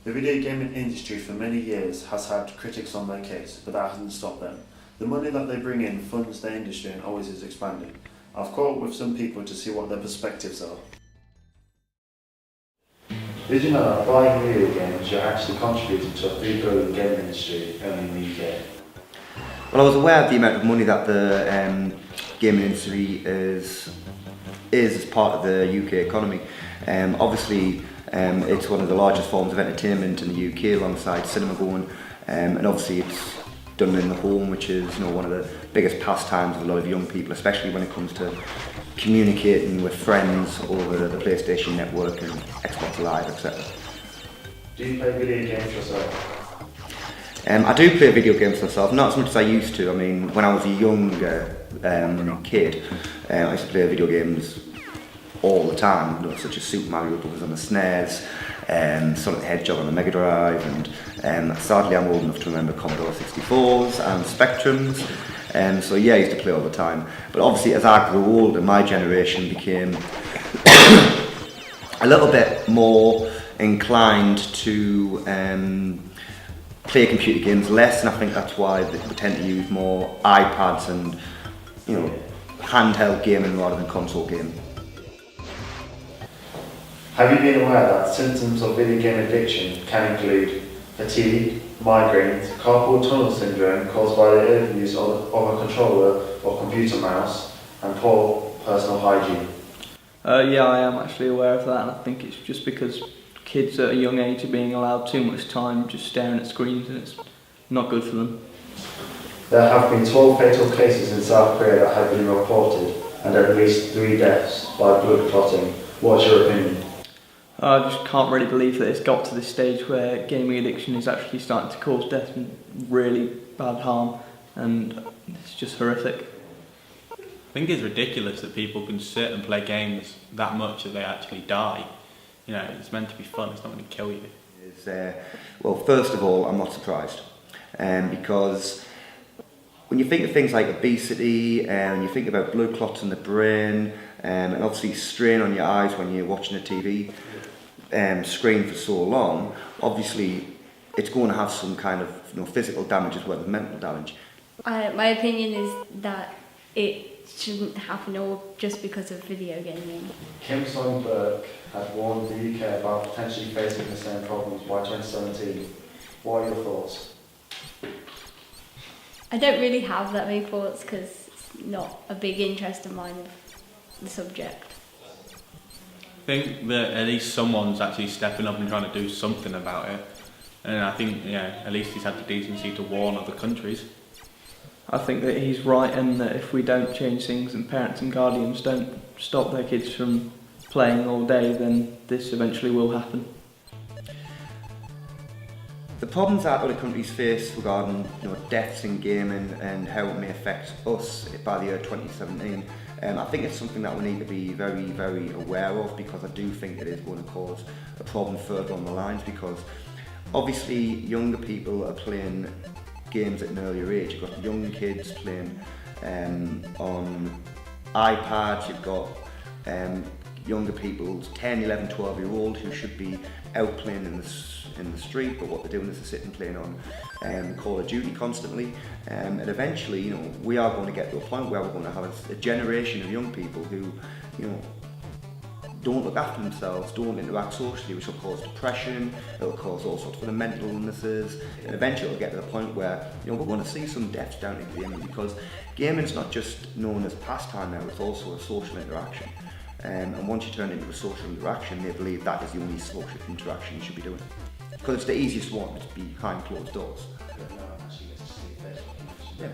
The video gaming industry for many years has had critics on their case, but that hasn't stopped them. The money that they bring in funds the industry and always is expanding. I've caught up with some people to see what their perspectives are. Did you know that buying video games, you're actually contributing to a free growing gaming industry only in the UK? Well, I was aware of the amount of money that the gaming industry is as part of the UK economy. Obviously, it's one of the largest forms of entertainment in the UK alongside cinema going, and obviously it's done in the home, which is one of the biggest pastimes of a lot of young people, especially when it comes to communicating with friends over the PlayStation Network and Xbox Live, etc. Do you play video games yourself? I do play video games myself, not as much as I used to. I mean, when I was a younger kid, I used to play video games all the time, such as Super Mario Bros. On the SNES, Sonic the Hedgehog on the Mega Drive, and sadly I'm old enough to remember Commodore 64s and Spectrums, so yeah, I used to play all the time. But obviously as I grew older, my generation became a little bit more inclined to play computer games less, and I think that's why we tend to use more iPads and handheld gaming rather than console gaming. Have you been aware that symptoms of video game addiction can include fatigue, migraines, carpal tunnel syndrome caused by the overuse of a controller or computer mouse, and poor personal hygiene? Yeah, I am actually aware of that, and I think it's just because kids at a young age are being allowed too much time just staring at screens, and it's not good for them. There have been 12 fatal cases in South Korea that have been reported, and at least 3 deaths by blood clotting. What's your opinion? I just can't really believe that it's got to this stage where gaming addiction is actually starting to cause death and really bad harm, and it's just horrific. I think it's ridiculous that people can sit and play games that much that they actually die. It's meant to be fun, it's not going to kill you. Well, first of all, I'm not surprised, because when you think of things like obesity, and you think about blood clots in the brain, and obviously strain on your eyes when you're watching a TV screen for so long, obviously it's going to have some kind of physical damage as well as mental damage. My opinion is that it shouldn't happen all just because of video gaming. Kim Song-Burke had warned the UK about potentially facing the same problems by 2017. What are your thoughts? I don't really have that many thoughts because it's not a big interest of mine of the subject. I think that at least someone's actually stepping up and trying to do something about it, and I think at least he's had the decency to warn other countries. I think that he's right, and that if we don't change things and parents and guardians don't stop their kids from playing all day, then this eventually will happen. The problems that other countries face regarding deaths in gaming and how it may affect us by the year 2017, I think it's something that we need to be very, very aware of, because I do think it is going to cause a problem further on the lines, because obviously younger people are playing games at an earlier age. You've got young kids playing on iPads, you've got younger people, 10, 11, 12-year-old, who should be out playing in the street, but what they're doing is they're sitting playing on Call of Duty constantly, and eventually we are going to get to a point where we're going to have a generation of young people who don't look after themselves, don't interact socially, which will cause depression, it'll cause all sorts of mental illnesses, and eventually it'll get to the point where we're going to see some deaths down to gaming, because gaming's not just known as pastime now, it's also a social interaction. And once you turn it into a social interaction, they believe that is the only social interaction you should be doing, because it's the easiest one, it's behind closed doors. Yeah.